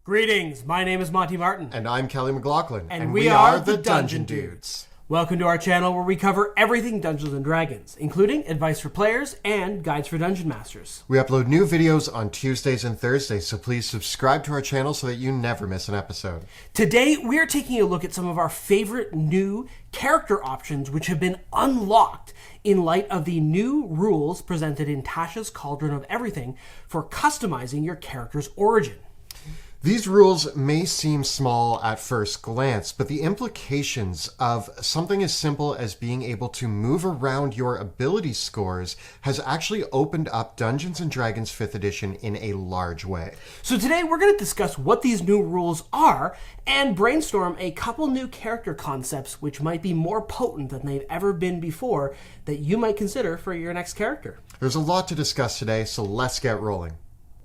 Greetings, my name is Monty Martin. And I'm Kelly McLaughlin. And we are the Dungeon Dudes. Welcome to our channel where we cover everything Dungeons & Dragons, including advice for players and guides for Dungeon Masters. We upload new videos on Tuesdays and Thursdays, so please subscribe to our channel so that you never miss an episode. Today, we're taking a look at some of our favorite new character options which have been unlocked in light of the new rules presented in Tasha's Cauldron of Everything for customizing your character's origin. These rules may seem small at first glance, but the implications of something as simple as being able to move around your ability scores has actually opened up Dungeons & Dragons 5th edition in a large way. So today we're going to discuss what these new rules are and brainstorm a couple new character concepts which might be more potent than they've ever been before that you might consider for your next character. There's a lot to discuss today, so let's get rolling.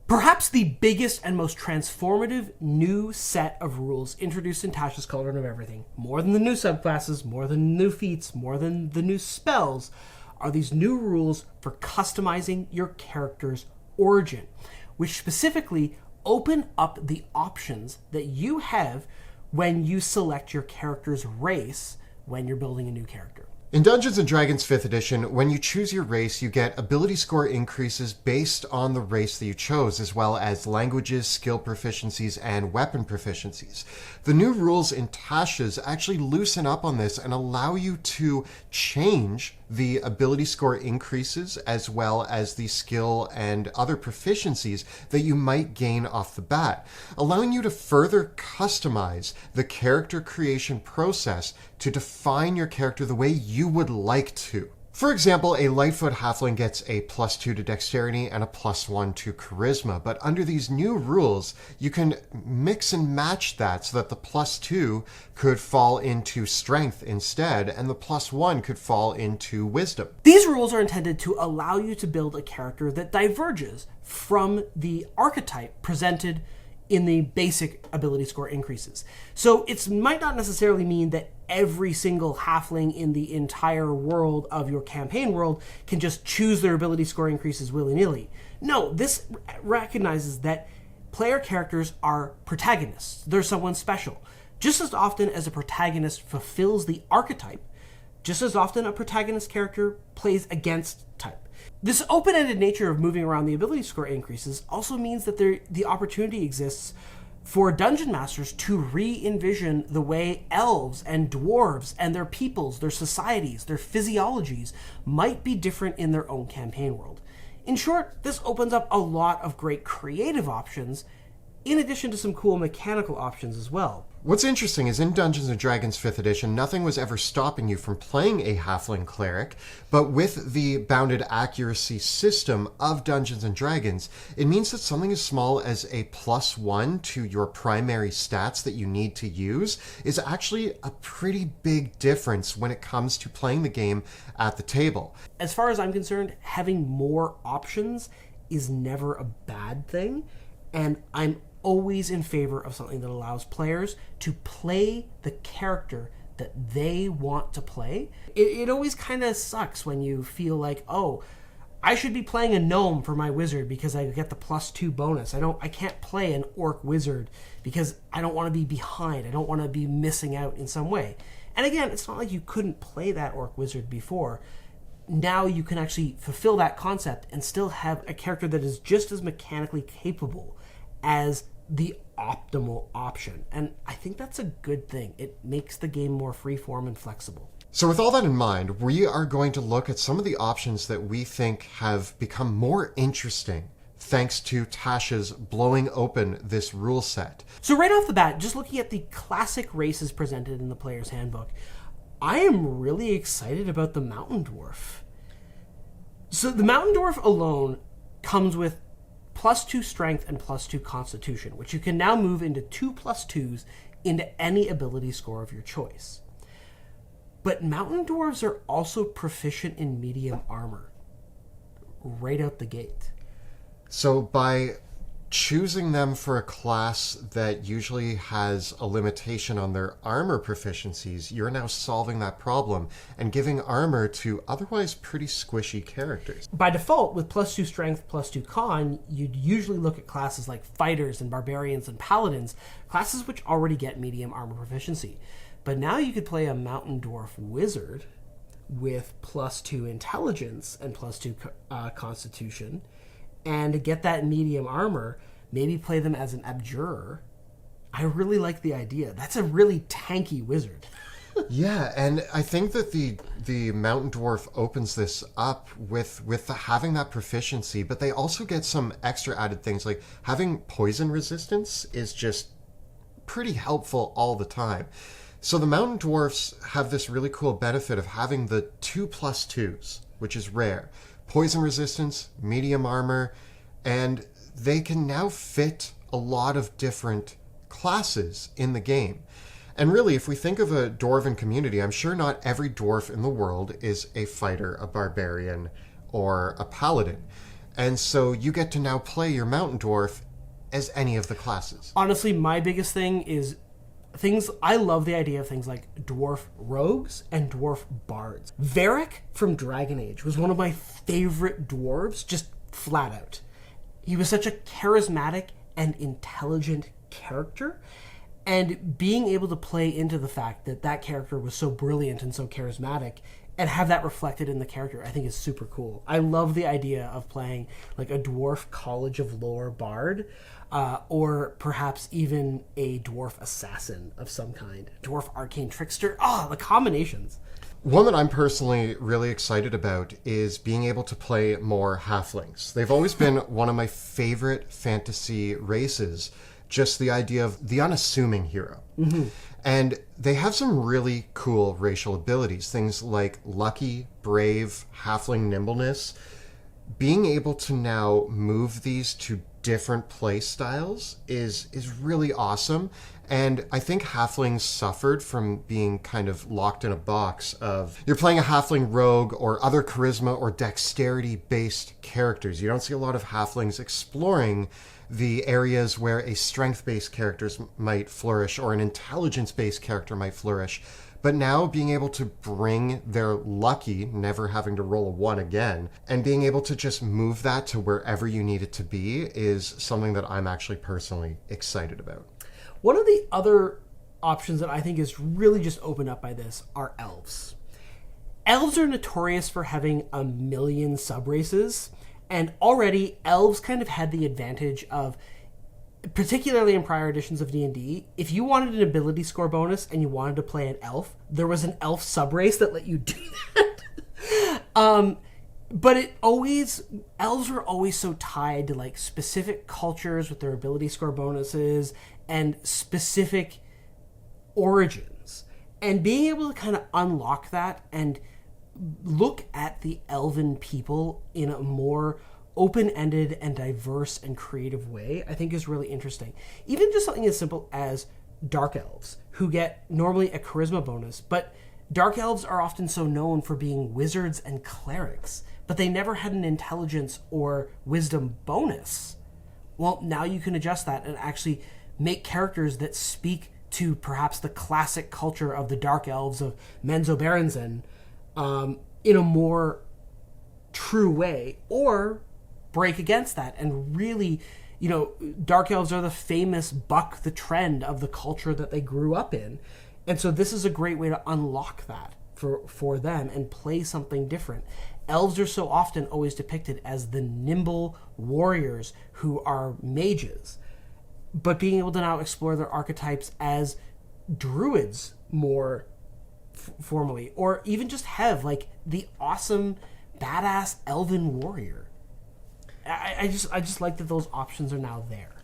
Perhaps the biggest and most transformative new set of rules introduced in Tasha's Cauldron of Everything, more than the new subclasses, more than new feats, more than the new spells, are these new rules for customizing your character's origin, which specifically open up the options that you have when you select your character's race when you're building a new character. In Dungeons & Dragons 5th edition, when you choose your race, you get ability score increases based on the race that you chose, as well as languages, skill proficiencies, and weapon proficiencies. The new rules in Tasha's actually loosen up on this and allow you to change the ability score increases as well as the skill and other proficiencies that you might gain off the bat, allowing you to further customize the character creation process to define your character the way you would like to. For example, a Lightfoot Halfling gets a +2 to Dexterity and a +1 to Charisma, but under these new rules, you can mix and match that so that the +2 could fall into Strength instead, and the +1 could fall into Wisdom. These rules are intended to allow you to build a character that diverges from the archetype presented in the basic ability score increases. So it might not necessarily mean that every single halfling in the entire world of your campaign world can just choose their ability score increases willy-nilly. No, this recognizes that player characters are protagonists. They're someone special. Just as often as a protagonist fulfills the archetype, just as often a protagonist character plays against type. This open-ended nature of moving around the ability score increases also means that the opportunity exists for dungeon masters to re-envision the way elves and dwarves and their peoples, their societies, their physiologies might be different in their own campaign world. In short, this opens up a lot of great creative options in addition to some cool mechanical options as well. What's interesting is in Dungeons & Dragons 5th edition, nothing was ever stopping you from playing a Halfling Cleric, but with the bounded accuracy system of Dungeons & Dragons, it means that something as small as a +1 to your primary stats that you need to use is actually a pretty big difference when it comes to playing the game at the table. As far as I'm concerned, having more options is never a bad thing, and I'm always in favor of something that allows players to play the character that they want to play. It always kind of sucks when you feel like, oh, I should be playing a gnome for my wizard because I get the +2 bonus. I can't play an orc wizard because I don't want to be behind. I don't want to be missing out in some way. And again, it's not like you couldn't play that orc wizard before. Now you can actually fulfill that concept and still have a character that is just as mechanically capable as the optimal option. And I think that's a good thing. It makes the game more freeform and flexible. So with all that in mind, we are going to look at some of the options that we think have become more interesting thanks to Tasha's blowing open this rule set. So right off the bat, just looking at the classic races presented in the player's handbook, I am really excited about the Mountain Dwarf. So the Mountain Dwarf alone comes with +2 strength and +2 constitution, which you can now move into 2 +2s into any ability score of your choice. But mountain dwarves are also proficient in medium armor right out the gate. So by choosing them for a class that usually has a limitation on their armor proficiencies, you're now solving that problem and giving armor to otherwise pretty squishy characters. By default, with +2 strength, +2 con, you'd usually look at classes like fighters and barbarians and paladins, classes which already get medium armor proficiency. But now you could play a mountain dwarf wizard with +2 intelligence and +2 constitution, and get that medium armor, maybe play them as an abjurer. I really like the idea. That's a really tanky wizard. Yeah, and I think that the mountain dwarf opens this up with having that proficiency, but they also get some extra added things, like having poison resistance is just pretty helpful all the time. So the mountain dwarfs have this really cool benefit of having the 2+2s, which is rare. Poison resistance, medium armor, and they can now fit a lot of different classes in the game. And really, if we think of a dwarven community, I'm sure not every dwarf in the world is a fighter, a barbarian, or a paladin. And so you get to now play your mountain dwarf as any of the classes. Honestly, my biggest thing is I love the idea of things like dwarf rogues and dwarf bards. Varric from Dragon Age was one of my favorite dwarves, just flat out. He was such a charismatic and intelligent character, and being able to play into the fact that that character was so brilliant and so charismatic and have that reflected in the character, I think is super cool. I love the idea of playing like a dwarf College of Lore bard, or perhaps even a dwarf assassin of some kind, dwarf arcane trickster. The combinations. One that I'm personally really excited about is being able to play more halflings. They've always been one of my favorite fantasy races, just the idea of the unassuming hero. Mm-hmm. And they have some really cool racial abilities, things like lucky, brave, halfling nimbleness. Being able to now move these to different play styles is really awesome. And I think halflings suffered from being kind of locked in a box of you're playing a halfling rogue or other charisma or dexterity based characters. You don't see a lot of halflings exploring the areas where a strength-based character might flourish or an intelligence-based character might flourish. But now being able to bring their lucky, never having to roll a 1 again, and being able to just move that to wherever you need it to be is something that I'm actually personally excited about. One of the other options that I think is really just opened up by this are elves. Elves are notorious for having a million subraces, and already elves kind of had the advantage of, particularly in prior editions of D&D, if you wanted an ability score bonus and you wanted to play an elf, there was an elf subrace that let you do that. But elves were always so tied to like specific cultures with their ability score bonuses and specific origins. And being able to kind of unlock that and look at the elven people in a more open-ended and diverse and creative way, I think is really interesting. Even just something as simple as dark elves, who get normally a charisma bonus, but dark elves are often so known for being wizards and clerics, but they never had an intelligence or wisdom bonus. Well, now you can adjust that and actually make characters that speak to perhaps the classic culture of the dark elves of Menzoberranzan in a more true way, or break against that and really, dark elves are the famous buck the trend of the culture that they grew up in. And so this is a great way to unlock that for them and play something different. Elves are so often always depicted as the nimble warriors who are mages, but being able to now explore their archetypes as druids more formally, or even just have like the awesome badass elven warrior. I just like that those options are now there.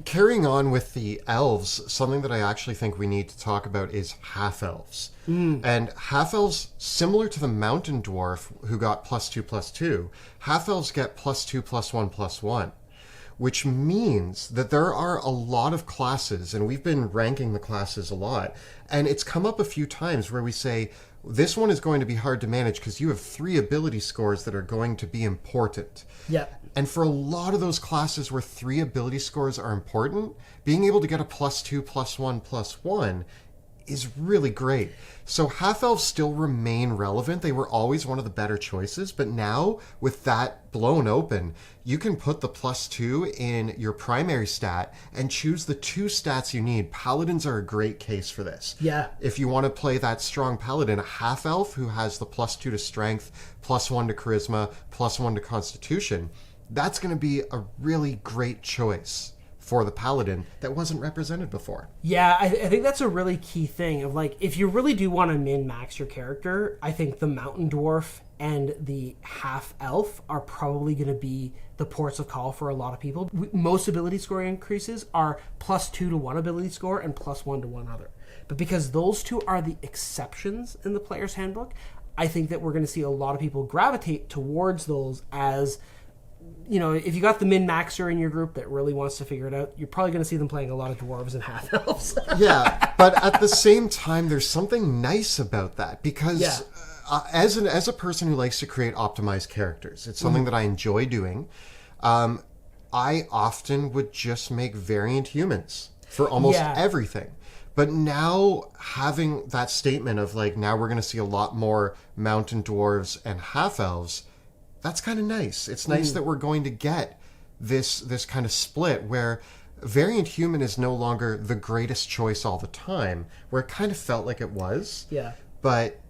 Carrying on with the elves, something that I actually think we need to talk about is half-elves. And half-elves, similar to the mountain dwarf who got +2/+2, half-elves get +2/+1/+1, which means that there are a lot of classes, and we've been ranking the classes a lot, and it's come up a few times where we say, this one is going to be hard to manage because you have 3 ability scores that are going to be important. Yeah. And for a lot of those classes where 3 ability scores are important, being able to get a +2, +1, +1 is really great. So Half-Elves still remain relevant. They were always one of the better choices, but now with that blown open, you can put the +2 in your primary stat and choose the 2 stats you need. Paladins are a great case for this. Yeah. If you want to play that strong paladin, a half-elf who has the +2 to strength, +1 to charisma, +1 to constitution, that's going to be a really great choice for the paladin that wasn't represented before. Yeah, I think that's a really key thing of like, if you really do want to min-max your character, I think the mountain dwarf and the half-elf are probably going to be the ports of call for a lot of people. Most ability score increases are +2 to one ability score and +1 to one other. But because those two are the exceptions in the player's handbook, I think that we're going to see a lot of people gravitate towards those as, you know, if you got the min-maxer in your group that really wants to figure it out, you're probably going to see them playing a lot of dwarves and half-elves. Yeah, but at the same time, there's something nice about that because as a person who likes to create optimized characters, it's something that I enjoy doing. I often would just make variant humans for almost everything. But now having that statement of like, now we're going to see a lot more mountain dwarves and half-elves, that's kind of nice. It's nice that we're going to get this kind of split where variant human is no longer the greatest choice all the time, where it kind of felt like it was. Yeah. But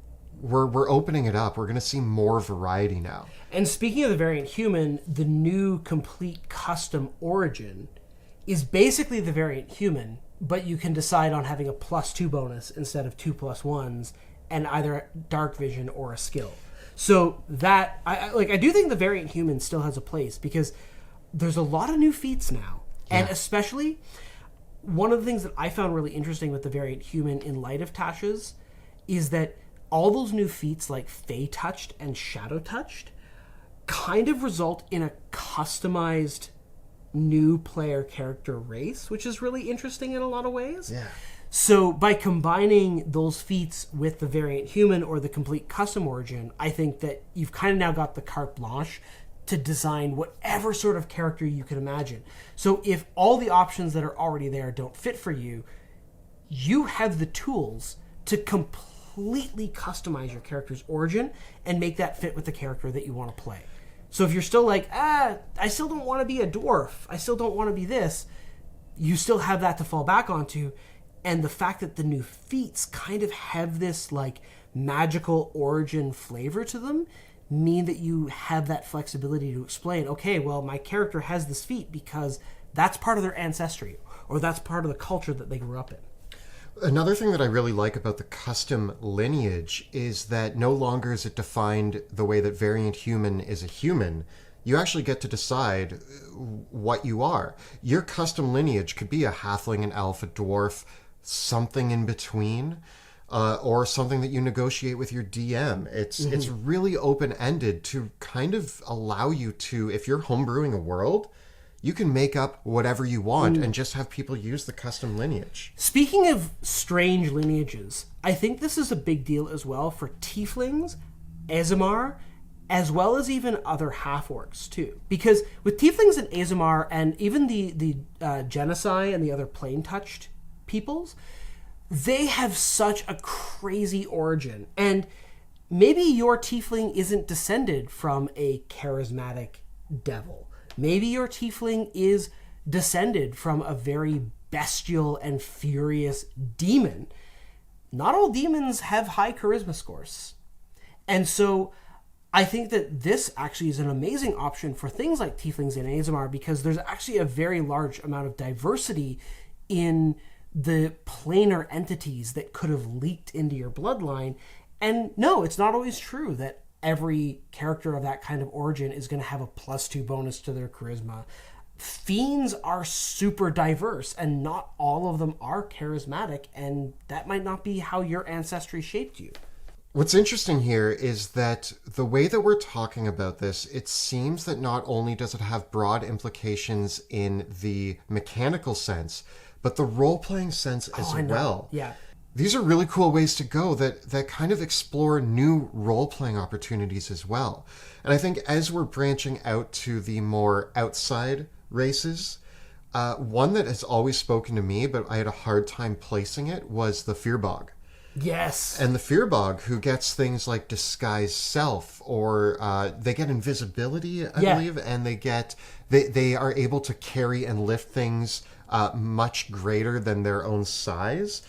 we're opening it up. We're going to see more variety now. And speaking of the variant human, the new complete custom origin is basically the variant human, but you can decide on having a +2 bonus instead of 2 +1s and either dark vision or a skill. So that, I do think the variant human still has a place because there's a lot of new feats now. And especially, one of the things that I found really interesting with the variant human in light of Tasha's is that all those new feats like Fey Touched and Shadow Touched kind of result in a customized new player character race, which is really interesting in a lot of ways. Yeah. So by combining those feats with the variant human or the complete custom origin, I think that you've kind of now got the carte blanche to design whatever sort of character you can imagine. So if all the options that are already there don't fit for you, you have the tools to completely customize your character's origin and make that fit with the character that you want to play. So if you're still like, I still don't want to be a dwarf, I still don't want to be this, you still have that to fall back onto. And the fact that the new feats kind of have this like magical origin flavor to them mean that you have that flexibility to explain, okay, well, my character has this feat because that's part of their ancestry or that's part of the culture that they grew up in. Another thing that I really like about the custom lineage is that no longer is it defined the way that variant human is a human. You actually get to decide what you are. Your custom lineage could be a halfling, an elf, a dwarf, something in between, or something that you negotiate with your DM. It's really open-ended to kind of allow you to, if you're homebrewing a world, you can make up whatever you want and just have people use the custom lineage. Speaking of strange lineages, I think this is a big deal as well for Tieflings, Aasimar, as well as even other half-orcs too. Because with Tieflings and Aasimar and even the Genocide and the other plane-touched peoples, they have such a crazy origin. And maybe your Tiefling isn't descended from a charismatic devil. Maybe your Tiefling is descended from a very bestial and furious demon. Not all demons have high charisma scores. And so I think that this actually is an amazing option for things like Tieflings and Aasimar because there's actually a very large amount of diversity in the planar entities that could have leaked into your bloodline. And no, it's not always true that every character of that kind of origin is going to have a +2 bonus to their charisma. Fiends are super diverse and not all of them are charismatic, and that might not be how your ancestry shaped you. What's interesting here is that the way that we're talking about this, it seems that not only does it have broad implications in the mechanical sense, but the role-playing sense as well. Yeah. These are really cool ways to go that kind of explore new role-playing opportunities as well. And I think as we're branching out to the more outside races, one that has always spoken to me, but I had a hard time placing it, was the Firbolg. Yes. And the Firbolg, who gets things like Disguise Self, or they get invisibility, I believe, and they are able to carry and lift things much greater than their own size.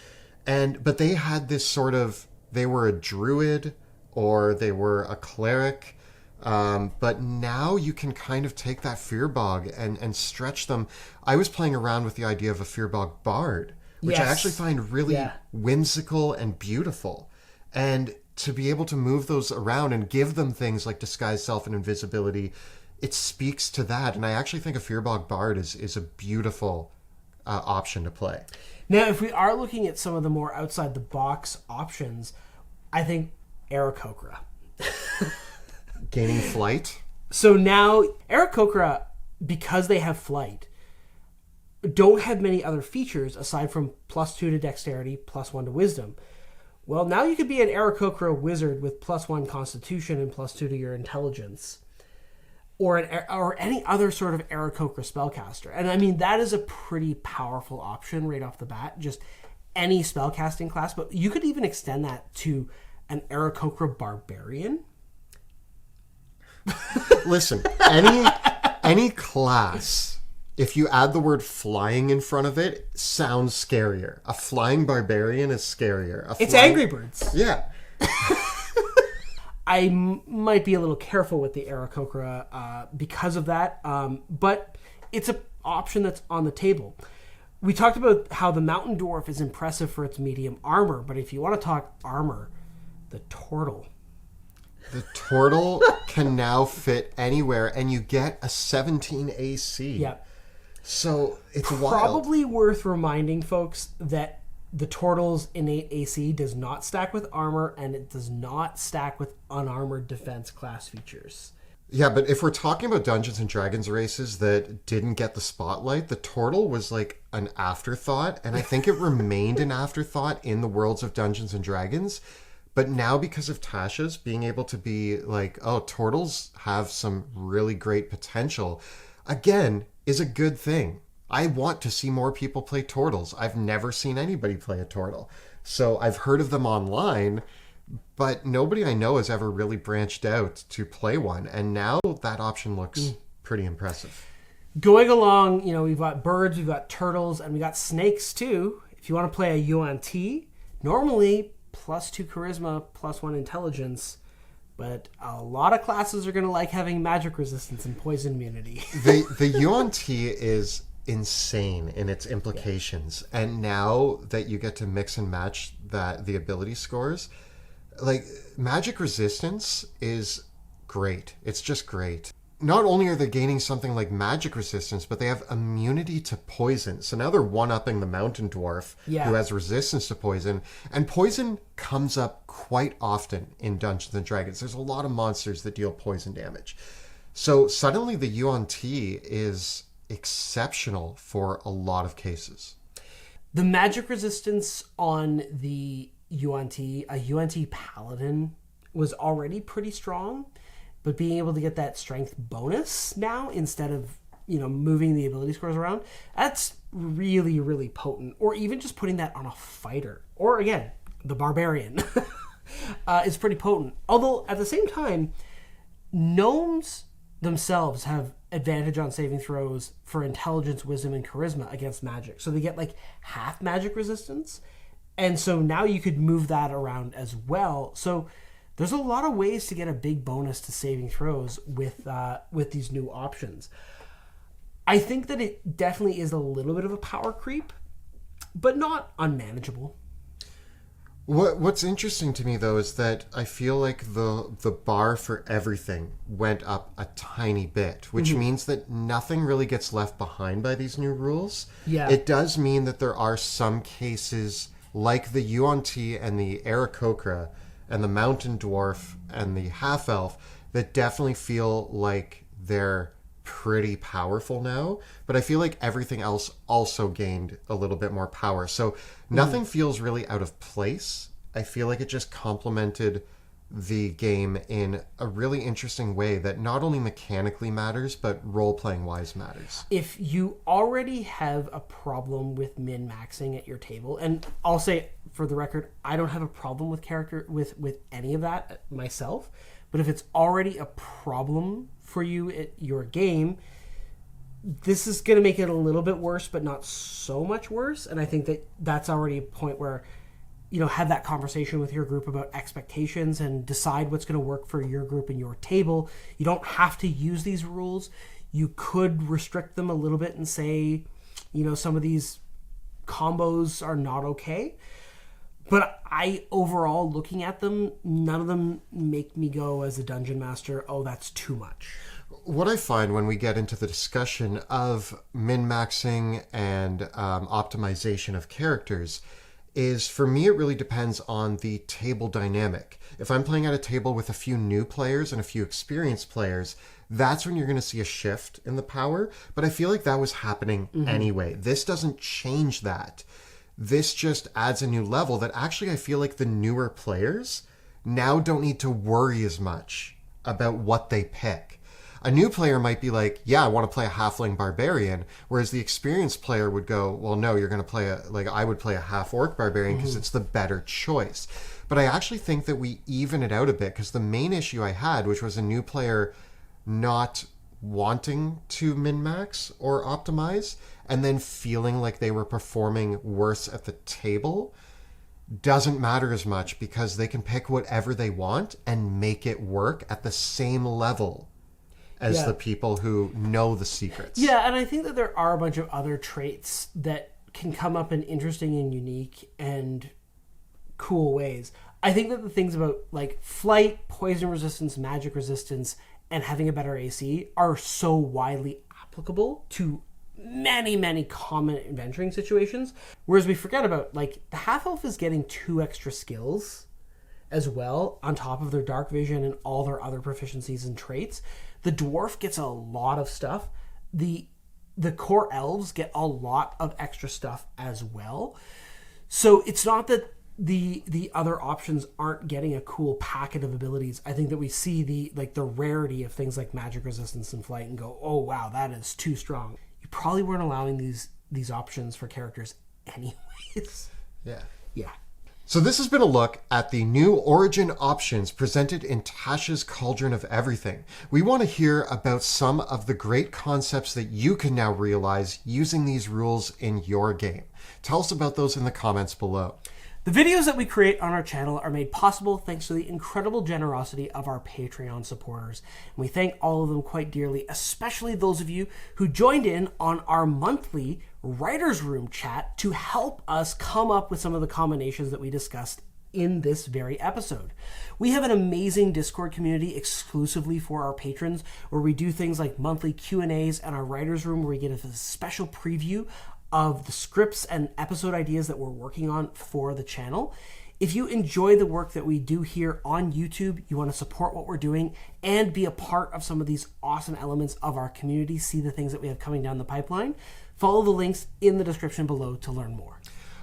But they had this sort of, they were a druid or they were a cleric. But now you can kind of take that Firbolg and stretch them. I was playing around with the idea of a Firbolg bard, which I actually find really whimsical and beautiful. And to be able to move those around and give them things like Disguise Self and Invisibility, it speaks to that. And I actually think a Firbolg bard is a beautiful option to play. Now, if we are looking at some of the more outside-the-box options, I think Aarakocra. Gaining flight? So now, Aarakocra, because they have flight, don't have many other features aside from +2 to dexterity, +1 to wisdom. Well, now you could be an Aarakocra wizard with +1 constitution and +2 to your intelligence. Or any other sort of Aarakocra spellcaster. And I mean, that is a pretty powerful option right off the bat. Just any spellcasting class. But you could even extend that to an Aarakocra barbarian. Listen, any class, if you add the word flying in front of it, sounds scarier. A flying barbarian is scarier. It's Angry Birds. Yeah. I might be a little careful with the Aarakocra because of that, but it's an option that's on the table. We talked about how the Mountain Dwarf is impressive for its medium armor, but if you want to talk armor, the Tortle. The Tortle can now fit anywhere, and you get a 17 AC. Yeah. So it's probably worth reminding folks that the Tortle's innate AC does not stack with armor, and it does not stack with unarmored defense class features. Yeah, but if we're talking about Dungeons and Dragons races that didn't get the spotlight, the Tortle was like an afterthought, and I think it remained an afterthought in the worlds of Dungeons and Dragons. But now, because of Tasha's being able to be like, oh, Tortles have some really great potential, again, is a good thing. I want to see more people play Tortles. I've never seen anybody play a Tortle. So I've heard of them online, but nobody I know has ever really branched out to play one. And now that option looks pretty impressive. Going along, we've got birds, we've got turtles, and we got snakes too. If you want to play a Yuan-ti, normally +2 charisma, +1 intelligence, but a lot of classes are going to like having magic resistance and poison immunity. The Yuan-ti is insane in its implications, and now that you get to mix and match the ability scores, like magic resistance is great. It's just great. Not only are they gaining something like magic resistance, but they have immunity to poison. So now they're one-upping the mountain dwarf who has resistance to poison. And poison comes up quite often in Dungeons and Dragons. There's a lot of monsters that deal poison damage. So suddenly the Yuan-ti is exceptional for a lot of cases. The magic resistance on the Yuan-ti, a Yuan-ti paladin, was already pretty strong, but being able to get that strength bonus now instead of moving the ability scores around, that's really, really potent. Or even just putting that on a fighter, or again, the barbarian, is pretty potent. Although at the same time, gnomes themselves have advantage on saving throws for intelligence, wisdom, and charisma against magic. So they get like half magic resistance. And so now you could move that around as well. So there's a lot of ways to get a big bonus to saving throws with these new options. I think that it definitely is a little bit of a power creep, but not unmanageable. What's interesting to me, though, is that I feel like the bar for everything went up a tiny bit, which means that nothing really gets left behind by these new rules. Yeah. It does mean that there are some cases, like the Yuan-ti and the Aarakocra, and the Mountain Dwarf and the Half-Elf that definitely feel like they're pretty powerful now, but I feel like everything else also gained a little bit more power. So nothing feels really out of place. I feel like it just complemented the game in a really interesting way that not only mechanically matters, but role-playing wise matters. If you already have a problem with min-maxing at your table, and I'll say for the record, I don't have a problem with with any of that myself, but if it's already a problem for you at your game, this is going to make it a little bit worse, but not so much worse. And I think that that's already a point where, have that conversation with your group about expectations and decide what's going to work for your group and your table. You don't have to use these rules. You could restrict them a little bit and say, some of these combos are not okay. But overall, looking at them, none of them make me go as a dungeon master, oh, that's too much. What I find when we get into the discussion of min-maxing and optimization of characters is, for me, it really depends on the table dynamic. If I'm playing at a table with a few new players and a few experienced players, that's when you're going to see a shift in the power. But I feel like that was happening anyway. This doesn't change that. This just adds a new level that actually I feel like the newer players now don't need to worry as much about what they pick. A new player might be like, yeah, I want to play a halfling barbarian, whereas the experienced player would go, well, no, you're going to play I would play a half-orc barbarian because it's the better choice. But I actually think that we even it out a bit, because the main issue I had, which was a new player not wanting to min-max or optimize, and then feeling like they were performing worse at the table, doesn't matter as much because they can pick whatever they want and make it work at the same level as the people who know the secrets. Yeah, and I think that there are a bunch of other traits that can come up in interesting and unique and cool ways. I think that the things about like flight, poison resistance, magic resistance, and having a better AC are so widely applicable to many, many common adventuring situations. Whereas we forget about, like, the half-elf is getting 2 extra skills as well on top of their dark vision and all their other proficiencies and traits. The dwarf gets a lot of stuff. The core elves get a lot of extra stuff as well. So it's not that the other options aren't getting a cool packet of abilities. I think that we see the rarity of things like magic resistance and flight and go, oh wow, that is too strong. You probably weren't allowing these options for characters anyways. Yeah. So this has been a look at the new origin options presented in Tasha's Cauldron of Everything. We want to hear about some of the great concepts that you can now realize using these rules in your game. Tell us about those in the comments below. The videos that we create on our channel are made possible thanks to the incredible generosity of our Patreon supporters. And we thank all of them quite dearly, especially those of you who joined in on our monthly Writer's Room chat to help us come up with some of the combinations that we discussed in this very episode. We have an amazing Discord community exclusively for our patrons, where we do things like monthly Q&As, and our Writer's Room where we get a special preview of the scripts and episode ideas that we're working on for the channel. If you enjoy the work that we do here on YouTube, you want to support what we're doing and be a part of some of these awesome elements of our community, see the things that we have coming down the pipeline, follow the links in the description below to learn more.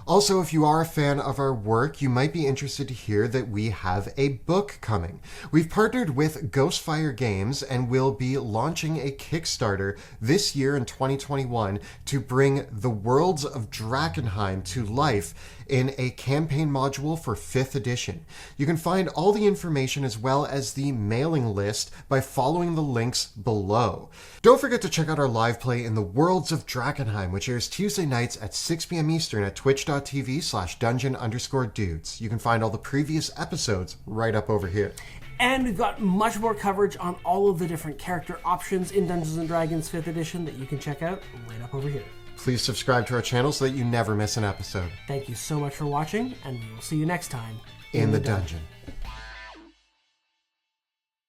Also, if you are a fan of our work, you might be interested to hear that we have a book coming. We've partnered with Ghostfire Games and will be launching a Kickstarter this year in 2021 to bring the worlds of DRAKKENHEIM to life in a campaign module for 5th edition. You can find all the information as well as the mailing list by following the links below. Don't forget to check out our live play in the Worlds of DRAKKENHEIM, which airs Tuesday nights at 6 p.m. Eastern at twitch.tv/dungeon_dudes. You can find all the previous episodes right up over here. And we've got much more coverage on all of the different character options in Dungeons & Dragons 5th edition that you can check out right up over here. Please subscribe to our channel so that you never miss an episode. Thank you so much for watching, and we will see you next time in the dungeon.